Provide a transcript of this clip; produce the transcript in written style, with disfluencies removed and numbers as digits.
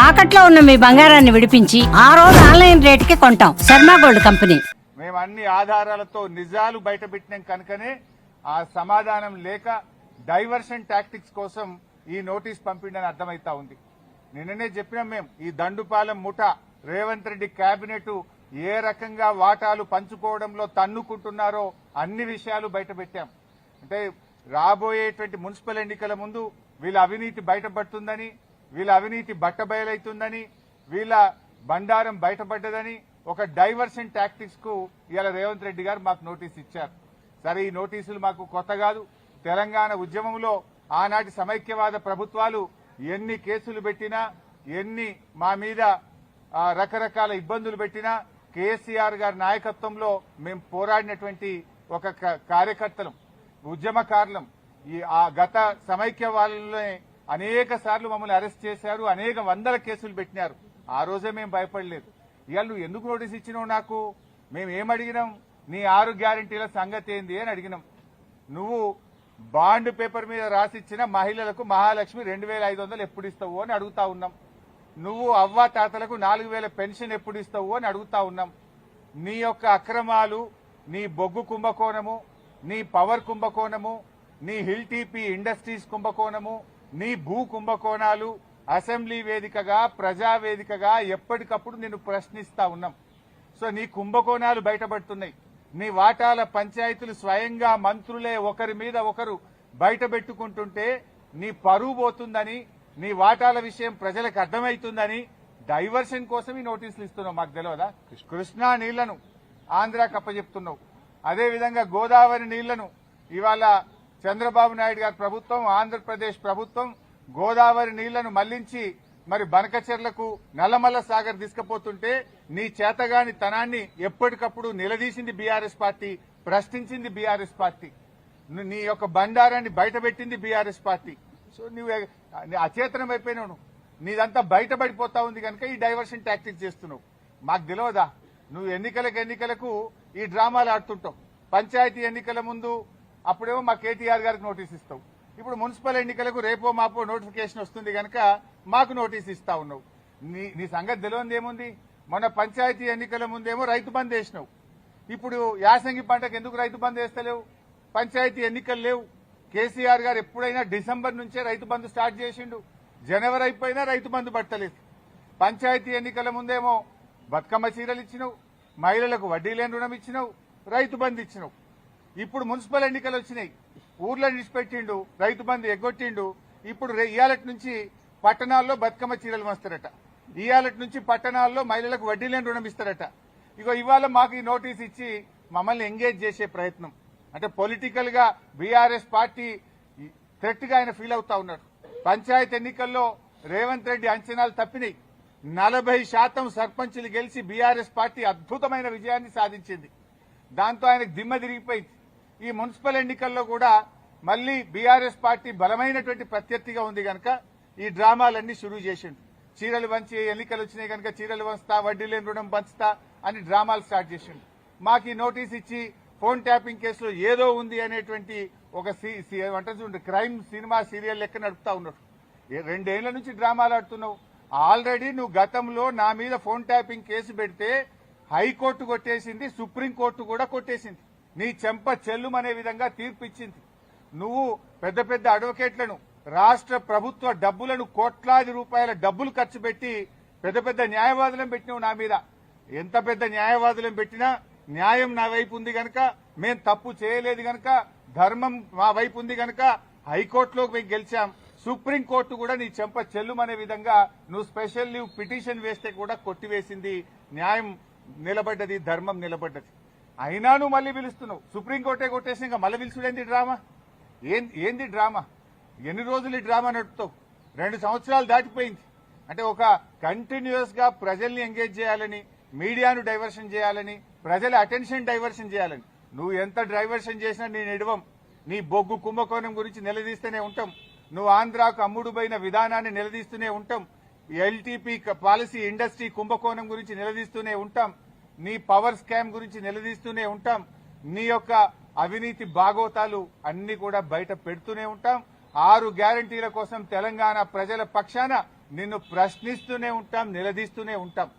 తాకట్లో ఉన్న మీ బంగారాన్ని విడిపించి ఆ రోజు ఆన్లైన్ రేటుకి కొంటాం. Sharma gold company. మేము అన్ని ఆధారాలతో నిజాలు బయటపెట్టినాం కనుకనే ఆ సమాధానం లేక డైవర్షన్ టాక్టిక్స్ కోసం ఈ నోటీస్ పంపిండని అర్థమైతా ఉంది. నిన్ననే చెప్పినాం మేము, ఈ దండుపాలెం ముఠ రేవంత్ రెడ్డి కేబినెట్ ఏ రకంగా వాటాలు పంచుకోవడంలో తన్నుకుంటున్నారో అన్ని విషయాలు బయటపెట్టాం. అంటే రాబోయేటువంటి మున్సిపల్ ఎన్నికల ముందు వీళ్ళ అవినీతి బయటపడుతుందని, వీళ్ళ అవినీతి బట్టబయలైతుందని, వీళ్ళ బండారం బయటపడ్డదని ఒక డైవర్షన్ టాక్టిక్స్ కు ఇవాళ రేవంత్ రెడ్డి గారు మాకు నోటీస్ ఇచ్చారు. సరే, ఈ నోటీసులు మాకు కొత్త కాదు. తెలంగాణ ఉద్యమంలో ఆనాటి సమైక్యవాద ప్రభుత్వాలు ఎన్ని కేసులు పెట్టినా, ఎన్ని మా మీద రకరకాల ఇబ్బందులు పెట్టినా కేసీఆర్ గారి నాయకత్వంలో మేము పోరాడినటువంటి ఒక కార్యకర్తలం, ఉద్యమకారులం. ఆ గత సమైక్యవాదంలోనే అనేక సార్లు మమ్మల్ని అరెస్ట్ చేశారు, అనేక వందల కేసులు పెట్టినారు. ఆ రోజే మేము భయపడలేదు. ఇవాళ నువ్వు ఎందుకు నోటీస్ ఇచ్చినావు నాకు? మేము ఏమడిగినాం? నీ 6 గ్యారంటీల సంగతి ఏంది అని అడిగినాం. నువ్వు బాండ్ పేపర్ మీద రాసిచ్చిన మహిళలకు మహాలక్ష్మి 2500 ఎప్పుడు ఇస్తావు అని అడుగుతా ఉన్నాం. నువ్వు అవ్వా తాతలకు 4000 పెన్షన్ ఎప్పుడు ఇస్తావు అని అడుగుతా ఉన్నాం. నీ యొక్క అక్రమాలు, నీ బొగ్గు కుంభకోణము, నీ పవర్ కుంభకోణము, నీ హిల్ టీపీ ఇండస్ట్రీస్ కుంభకోణము, నీ భూ కుంభకోణాలు అసెంబ్లీ వేదికగా, ప్రజా వేదికగా ఎప్పటికప్పుడు నిన్ను ప్రశ్నిస్తా ఉన్నాం. సో నీ కుంభకోణాలు బయటపడుతున్నాయి. నీ వాటాల పంచాయతీలు స్వయంగా మంత్రులే ఒకరి మీద ఒకరు బయట పెట్టుకుంటుంటే నీ పరువు పోతుందని, నీ వాటాల విషయం ప్రజలకు అర్థమవుతుందని డైవర్షన్ కోసం ఈ నోటీసులు ఇస్తున్నావు. మాకు తెలియదా? కృష్ణా నీళ్లను ఆంధ్రాకి అప్పచెప్తున్నావు. అదేవిధంగా గోదావరి నీళ్లను ఇవాళ చంద్రబాబు నాయుడు గారి ప్రభుత్వం, ఆంధ్రప్రదేశ్ ప్రభుత్వం గోదావరి నీళ్లను మళ్లించి మరి బనకచెర్లకు, నల్లమల్ల సాగర్ తీసుకుపోతుంటే నీ చేతగాని తనాన్ని ఎప్పటికప్పుడు నిలదీసింది బీఆర్ఎస్ పార్టీ, ప్రశ్నించింది బీఆర్ఎస్ పార్టీ, నీ యొక్క బండారాన్ని బయటపెట్టింది బీఆర్ఎస్ పార్టీ. సో నువ్వు అచేతనం అయిపోయినావు. నీదంతా బయటపడిపోతా ఉంది కనుక ఈ డైవర్షన్ టాక్టిక్స్ చేస్తున్నావు. మాకు తెలియదా? నువ్వు ఎన్నికలకు ఈ డ్రామాలు ఆడుతుంటావు. పంచాయతీ ఎన్నికల ముందు అప్పుడేమో మా కేటీఆర్ గారికి నోటీస్ ఇస్తావు. ఇప్పుడు మున్సిపల్ ఎన్నికలకు రేపో మాపో నోటిఫికేషన్ వస్తుంది కనుక మాకు నోటీస్ ఇస్తా ఉన్నావు. నీ సంగతి తెలియదు ఏముంది? మొన్న పంచాయతీ ఎన్నికల ముందేమో రైతు బంద్ వేసినావు. ఇప్పుడు యాసంగి పంటకు ఎందుకు రైతు బంద్ వేస్తలేవు? పంచాయతీ ఎన్నికలు లేవు. కేసీఆర్ గారు ఎప్పుడైనా డిసెంబర్ నుంచే రైతు బంద్ స్టార్ట్ చేసిండు. జనవరి అయిపోయినా రైతు బంద్ పట్టలేదు. పంచాయతీ ఎన్నికల ముందేమో బతుకమ్మ చీరలు ఇచ్చినావు, మహిళలకు వడ్డీ లేని రుణం ఇచ్చినావు, రైతు బంద్ ఇచ్చినావు. ఇప్పుడు మున్సిపల్ ఎన్నికలు వచ్చినాయి, ఊర్లో నిడిచిపెట్టిండు, రైతు బంద్ ఎగ్గొట్టిండు. ఇప్పుడు ఇయాలటి నుంచి పట్టణాల్లో బతుకమ్మ చీరలు వస్తారట, ఇయాలటి నుంచి పట్టణాల్లో మహిళలకు వడ్డీ లేని రుణం ఇస్తారట. ఇగో ఇవాళ మాకు ఈ నోటీస్ ఇచ్చి మమ్మల్ని ఎంగేజ్ చేసే ప్రయత్నం. అంటే పొలిటికల్ గా బీఆర్ఎస్ పార్టీ థ్రెట్ గా ఆయన ఫీల్ అవుతా ఉన్నాడు. పంచాయతీ ఎన్నికల్లో రేవంత్ రెడ్డి అంచనాలు తప్పినాయి. 40% సర్పంచులు గెలిచి బీఆర్ఎస్ పార్టీ అద్భుతమైన విజయాన్ని సాధించింది. దాంతో ఆయనకు దిమ్మ తిరిగిపోయింది. ఈ మున్సిపల్ ఎన్నికల్లో కూడా మళ్లీ బీఆర్ఎస్ పార్టీ బలమైనటువంటి ప్రత్యర్థిగా ఉంది కనుక ఈ డ్రామాలన్నీ షురూ చేసిండు. చీరలు వంచి ఎన్నికలు వచ్చినాయి కనుక చీరలు వంచుతా, వడ్డీ లేని రుణం పంచుతా అని డ్రామాలు స్టార్ట్ చేసిండు. మాకు ఈ నోటీస్ ఇచ్చి ఫోన్ ట్యాపింగ్ కేసులో ఏదో ఉంది అనేటువంటి ఒక క్రైమ్ సినిమా సీరియల్ లెక్క నడుపుతా ఉన్నాడు. 2 ఏళ్ల నుంచి డ్రామాలు ఆడుతున్నావు. ఆల్రెడీ నువ్వు గతంలో నా మీద ఫోన్ ట్యాపింగ్ కేసు పెడితే హైకోర్టు కొట్టేసింది, సుప్రీంకోర్టు కూడా కొట్టేసింది. నీ చెంప చెల్లుమనే విధంగా తీర్పు ఇచ్చింది. నువ్వు పెద్ద పెద్ద అడ్వకేట్లను, రాష్ట్ర ప్రభుత్వ డబ్బులను, కోట్లాది రూపాయల డబ్బులు ఖర్చు పెట్టి పెద్ద పెద్ద న్యాయవాదులను పెట్టినావు నా మీద. ఎంత పెద్ద న్యాయవాదులను పెట్టినా న్యాయం నా వైపు ఉంది గనక, మేం తప్పు చేయలేదు గనక, ధర్మం మా వైపు ఉంది గనక హైకోర్టులో మేము గెలిచాం. సుప్రీంకోర్టు కూడా నీ చెంప చెల్లుమనే విధంగా నువ్వు స్పెషల్ లీవ్ పిటిషన్ వేస్తే కూడా కొట్టివేసింది. న్యాయం నిలబడ్డది, ధర్మం నిలబడ్డది. అయినా నువ్వు మళ్లీ పిలుస్తున్నావు. సుప్రీంకోర్టే కొట్టేసి ఇంకా మళ్ళీ పిలుచుడేంది డ్రామా? ఏంది డ్రామా? ఎన్ని రోజులు ఈ డ్రామా నడుపుతావు? 2 సంవత్సరాలు దాటిపోయింది. అంటే ఒక కంటిన్యూస్ గా ప్రజల్ని ఎంగేజ్ చేయాలని, మీడియాను డైవర్షన్ చేయాలని, ప్రజల అటెన్షన్ డైవర్షన్ చేయాలని నువ్వు ఎంత డైవర్షన్ చేసినా నేను ఎడవం. నీ బొగ్గు కుంభకోణం గురించి నిలదీస్తూనే ఉంటాం. నువ్వు ఆంధ్రాకు అమ్ముడుపోయిన విధానాన్ని నిలదీస్తూనే ఉంటాం. ఎల్టీపీ పాలసీ ఇండస్ట్రీ కుంభకోణం గురించి నిలదీస్తూనే ఉంటాం. నీ పవర్ స్కామ్ గురించి నిలదీస్తూనే ఉంటాం. నీ యొక్క అవినీతి బాగోతాలు అన్ని కూడా బయట పెడుతూనే ఉంటాం. 6 గ్యారంటీల కోసం తెలంగాణ ప్రజల పక్షాన నిన్ను ప్రశ్నిస్తూనే ఉంటాం, నిలదీస్తూనే ఉంటాం.